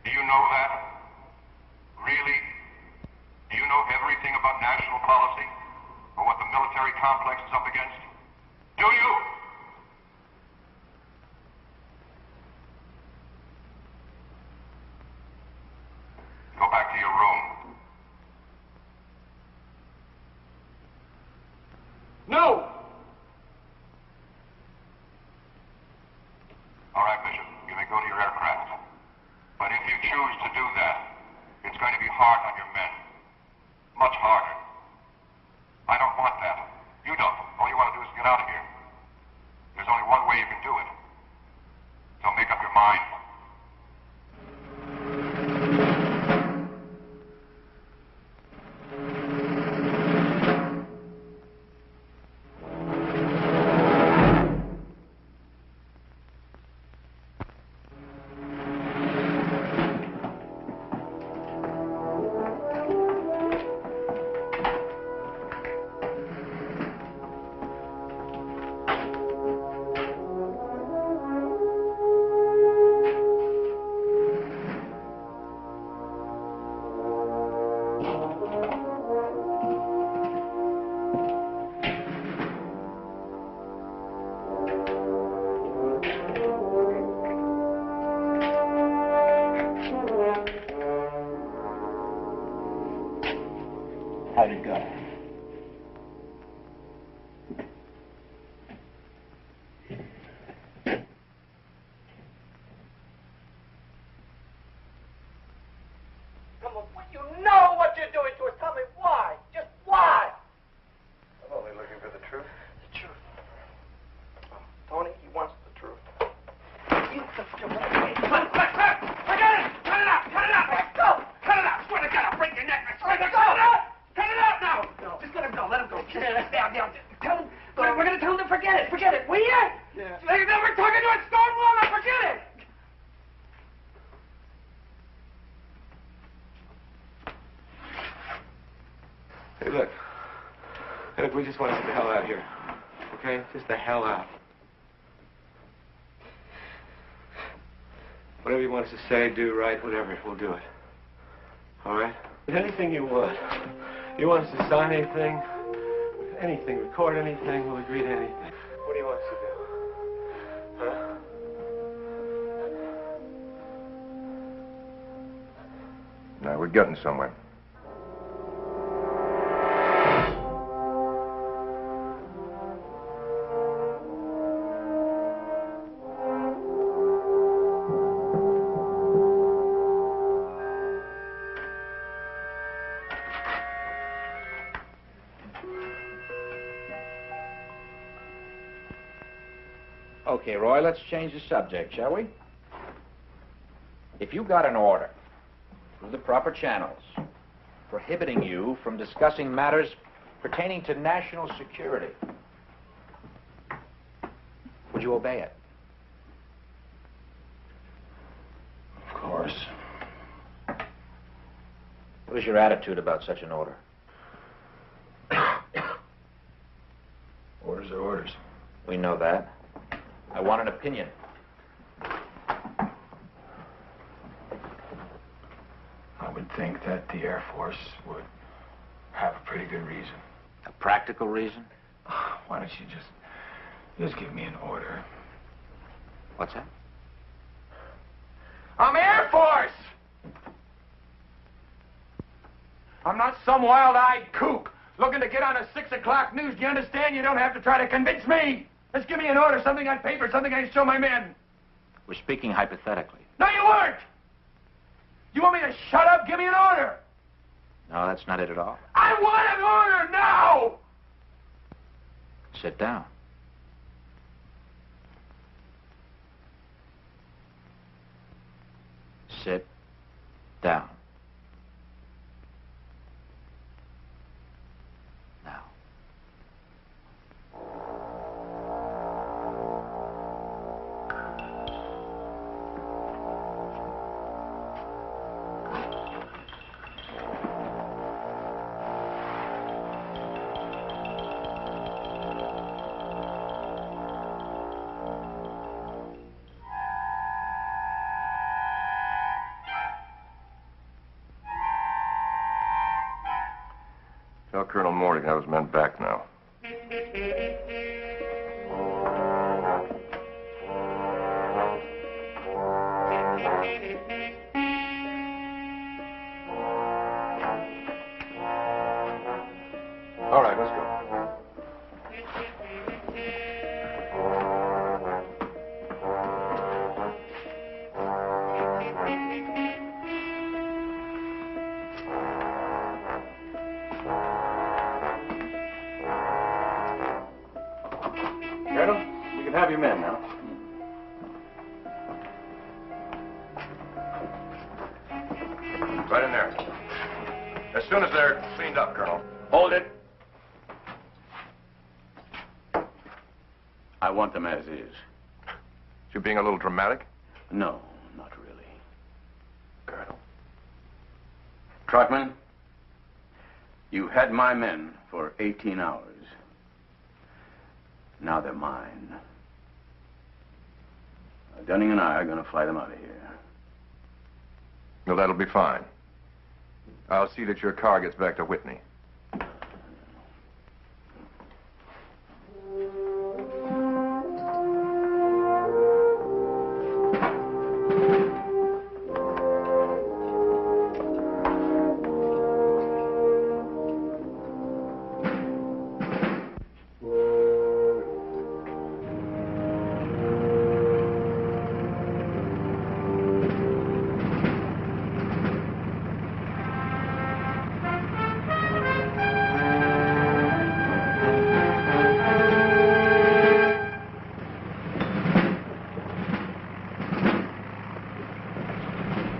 Do you know that? Really? Do you know everything about national policy? Or what the military complex is up against? Do you? Go back to your room. No! All right, Bishop. You may go to your aircraft. But if you choose to do that, it's going to be hard on your men. Much harder. I don't want that. You don't. All you want to do is get out of here. There's only one way you can do it. So make up your mind. How'd it go? Come on, when you know what you're doing to us, tell me why. Just why? I'm only looking for the truth. The truth. Oh, Tony, he wants the truth. Forget it! Cut it out! Cut it out! Let go! Cut it out! Swear to God, I'll break your neck! I swear to Let God! go! Cut it out now! No. Just let him go. Let him go. Tell him. We're going to tell him to forget it. Forget it. Will you? Yeah. We're talking to a stone wall. Now forget it. Hey, look. Hey, look, we just want to get the hell out of here. Okay? Just the hell out. Whatever you want us to say, do, write, whatever, we'll do it. All right? Anything you want. You want us to sign anything? Anything, record anything, we'll agree to anything. What do you want us to do? Huh? Now, we're getting somewhere. Okay, Roy, let's change the subject, shall we? If you got an order through the proper channels prohibiting you from discussing matters pertaining to national security, would you obey it? Of course. What is your attitude about such an order? Orders are orders. We know that. I want an opinion. I would think that the Air Force would have a pretty good reason. A practical reason? Why don't you just give me an order? What's that? I'm Air Force! I'm not some wild-eyed kook looking to get on a 6 o'clock news. Do you understand? You don't have to try to convince me. Just give me an order, something on paper, something I can show my men. We're speaking hypothetically. No, you weren't! You want me to shut up? Give me an order! No, that's not it at all. I want an order now! Sit down. Sit down. Now. Tell Colonel Moore to have his men back now. All right, let's go. Colonel, you can have your men now. Right in there. As soon as they're cleaned up, Colonel. Hold it. I want them as is. You being a little dramatic? No, not really. Colonel. Trotman, you had my men for 18 hours. Now they're mine. Dunning and I are going to fly them out of here. Well, that'll be fine. I'll see that your car gets back to Whitney.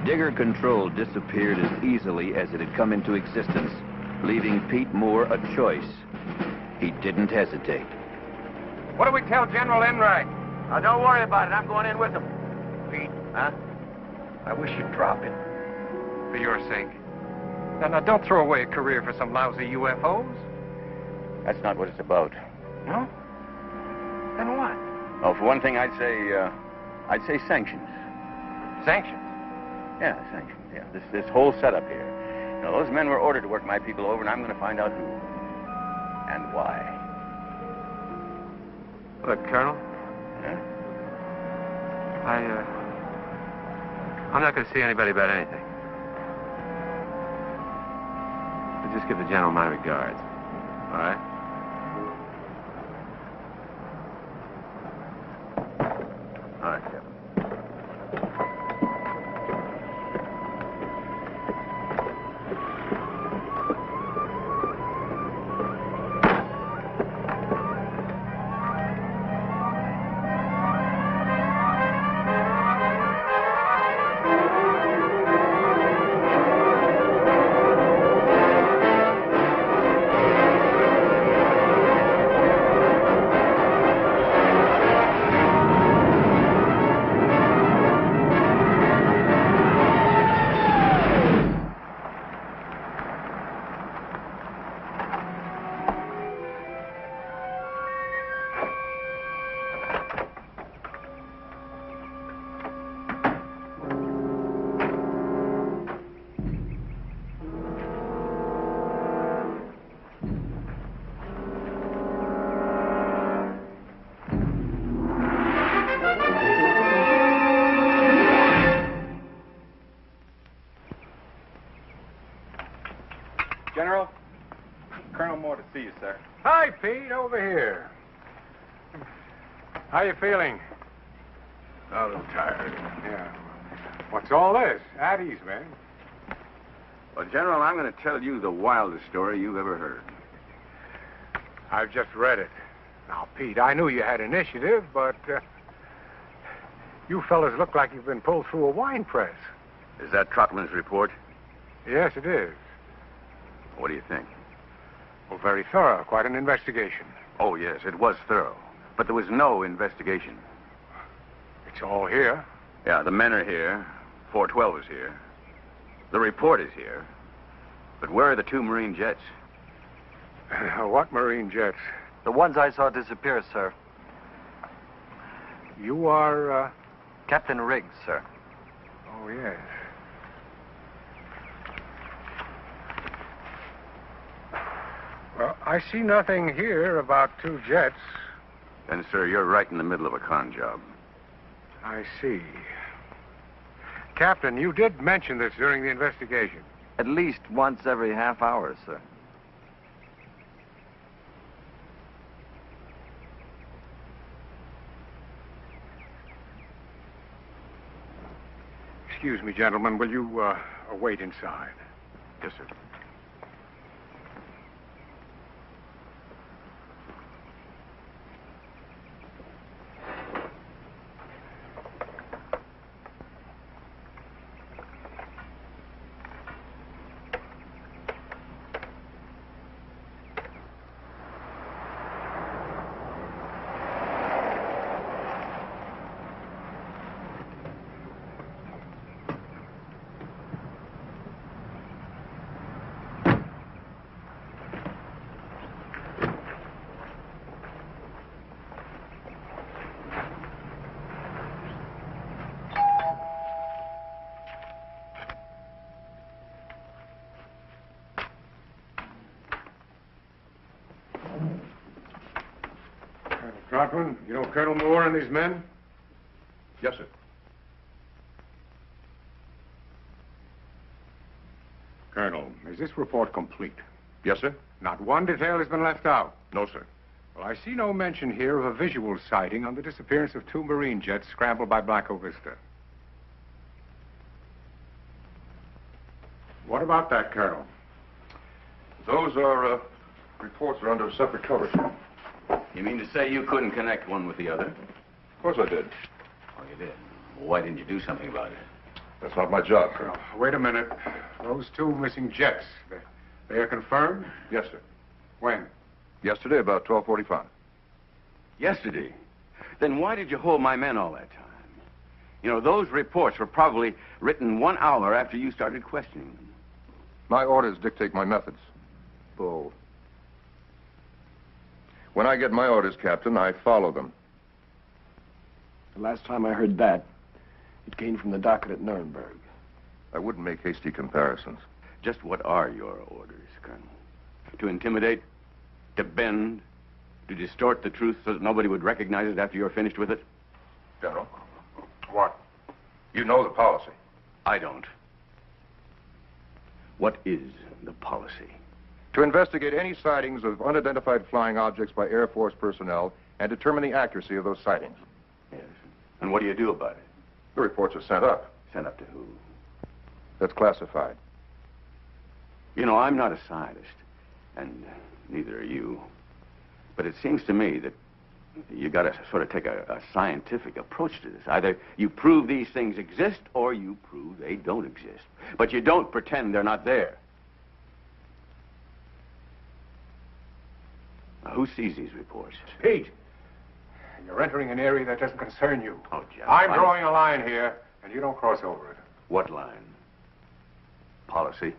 Digger Control disappeared as easily as it had come into existence, leaving Pete Moore a choice. He didn't hesitate. What do we tell General Enright? Now, don't worry about it. I'm going in with him. Pete, Huh? I wish you'd drop it. For your sake. Now, don't throw away a career for some lousy UFOs. That's not what it's about. No? Then what? Oh, for one thing, I'd say sanctions. Sanctions? Yeah, sanctions, yeah. This whole setup here. You know, those men were ordered to work my people over, and I'm going to find out who. And why. Look, Colonel. Yeah? I'm not going to see anybody about anything. But just give the general my regards. All right? All right, Captain. General, Colonel Moore to see you, sir. Hi, Pete, over here. How you feeling? A little tired. Yeah. What's all this? At ease, man. Well, General, I'm going to tell you the wildest story you've ever heard. I've just read it. Now, Pete, I knew you had initiative, but you fellas look like you've been pulled through a wine press. Is that Trotman's report? Yes, it is. What do you think? Well, very thorough. Quite an investigation. Oh, yes, it was thorough. But there was no investigation. It's all here. Yeah, the men are here. 412 is here. The report is here. But where are the 2 Marine jets? What Marine jets? The ones I saw disappear, sir. You are, Captain Riggs, sir. Oh, yes. Well, I see nothing here about 2 jets. Then, sir, you're right in the middle of a con job. I see. Captain, you did mention this during the investigation. At least once every half hour, sir. Excuse me, gentlemen. Will you wait inside? Yes, sir. Trotman, you know Colonel Moore and his men? Yes, sir. Colonel, is this report complete? Yes, sir. Not one detail has been left out. No, sir. Well, I see no mention here of a visual sighting on the disappearance of 2 Marine jets scrambled by Blanco Vista. What about that, Colonel? Those are, reports are under separate covers, sir. You mean to say you couldn't connect one with the other? Of course I did. Oh, you did? Well, why didn't you do something about it? That's not my job, sir. Well, wait a minute. Those 2 missing jets, they are confirmed? Yes, sir. When? Yesterday, about 12:45. Yesterday? Then why did you hold my men all that time? You know, those reports were probably written 1 hour after you started questioning them. My orders dictate my methods. Bull. When I get my orders, Captain, I follow them. The last time I heard that, It came from the docket at Nuremberg. I wouldn't make hasty comparisons. Just what are your orders, Colonel? To intimidate? To bend? To distort the truth so that nobody would recognize it after you're finished with it? General? What? You know the policy. I don't. What is the policy? To investigate any sightings of unidentified flying objects by Air Force personnel and determine the accuracy of those sightings. Yes. And what do you do about it? The reports are sent up. Sent up to who? That's classified. You know, I'm not a scientist, and neither are you. But it seems to me that you got to sort of take a scientific approach to this. Either you prove these things exist, or you prove they don't exist. But you don't pretend they're not there. Now, who sees these reports? Pete, you're entering an area that doesn't concern you. Oh, Jeff. I'm drawing a line here, and you don't cross over it. What line? Policy?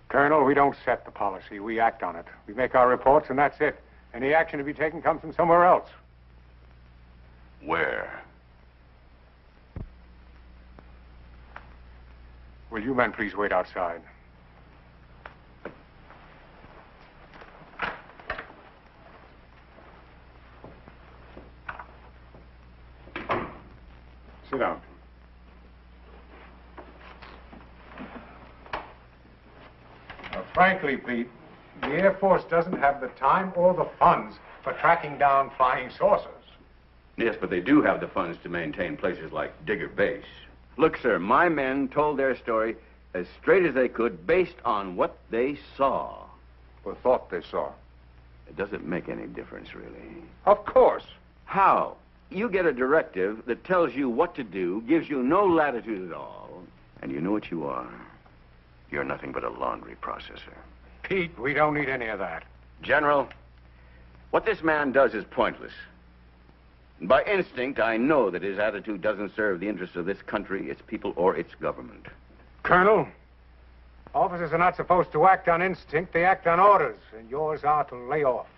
Colonel, we don't set the policy. We act on it. We make our reports, and that's it. Any action to be taken comes from somewhere else. Where? Will you men please wait outside? Sit down. Now, frankly, Pete, the Air Force doesn't have the time or the funds for tracking down flying saucers. Yes, but they do have the funds to maintain places like Digger Base. Look, sir, my men told their story as straight as they could based on what they saw. Or thought they saw. It doesn't make any difference, really. Of course. How? You get a directive that tells you what to do, gives you no latitude at all, and you know what you are. You're nothing but a laundry processor. Pete, we don't need any of that. General, what this man does is pointless. And by instinct, I know that his attitude doesn't serve the interests of this country, its people, or its government. Colonel, officers are not supposed to act on instinct. They act on orders, and yours are to lay off.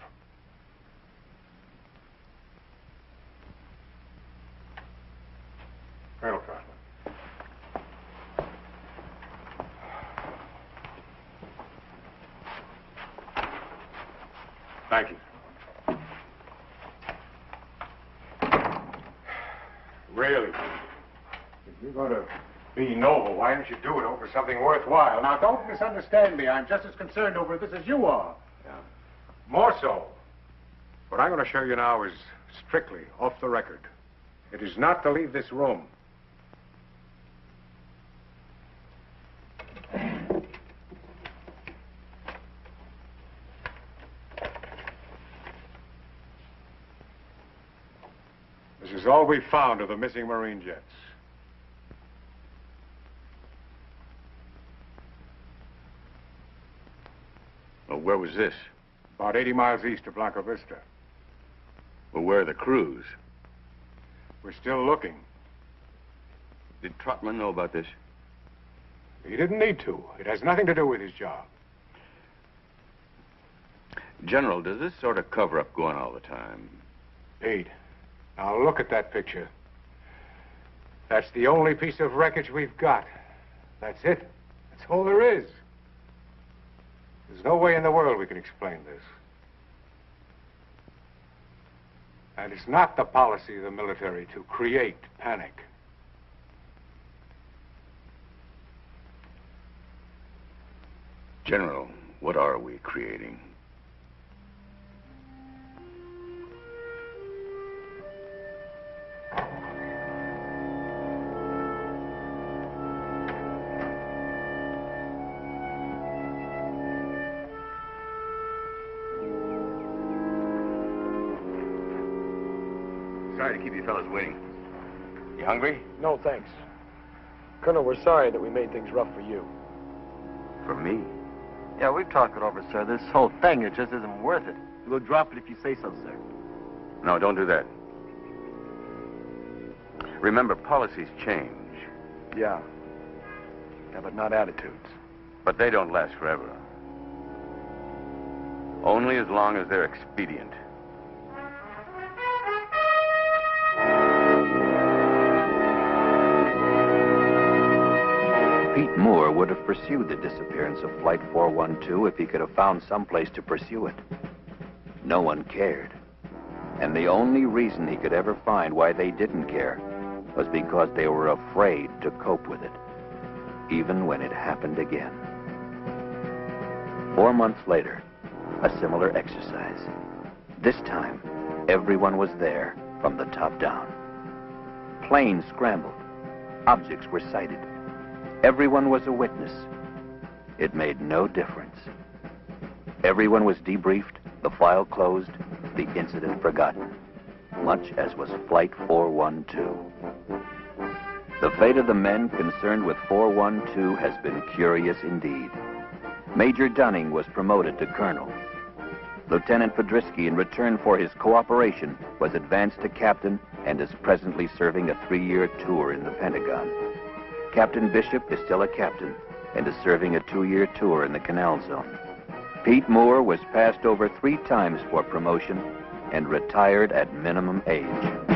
Colonel Trotman. Thank you. Really, if you're going to be noble, why don't you do it over something worthwhile? Now, don't misunderstand me. I'm just as concerned over this as you are. Yeah. More so. What I'm going to show you now is strictly off the record. It is not to leave this room. This is all we found of the missing Marine jets. Well, where was this? About 80 miles east of Blanco Vista. Well, where are the crews? We're still looking. Did Trotman know about this? He didn't need to. It has nothing to do with his job. General, does this sort of cover-up go on all the time? Pete, now look at that picture. That's the only piece of wreckage we've got. That's it. That's all there is. There's no way in the world we can explain this. And it's not the policy of the military to create panic. General, what are we creating? Sorry to keep you fellas waiting. You hungry? No, thanks. Colonel, we're sorry that we made things rough for you. For me? Yeah, we've talked it over, sir. This whole thing, it just isn't worth it. We'll drop it if you say so, sir. No, don't do that. Remember, policies change. Yeah. Yeah, but not attitudes. But they don't last forever. Only as long as they're expedient. Moore would have pursued the disappearance of Flight 412 if he could have found some place to pursue it. No one cared. And the only reason he could ever find why they didn't care was because they were afraid to cope with it, even when it happened again. 4 months later, a similar exercise. This time, everyone was there from the top down. Planes scrambled. Objects were sighted. Everyone was a witness. It made no difference. Everyone was debriefed, the file closed, the incident forgotten, much as was Flight 412. The fate of the men concerned with 412 has been curious indeed. Major Dunning was promoted to colonel. Lieutenant Podryski, in return for his cooperation, was advanced to captain and is presently serving a 3-year tour in the Pentagon. Captain Bishop is still a captain and is serving a 2-year tour in the Canal Zone. Pete Moore was passed over 3 times for promotion and retired at minimum age.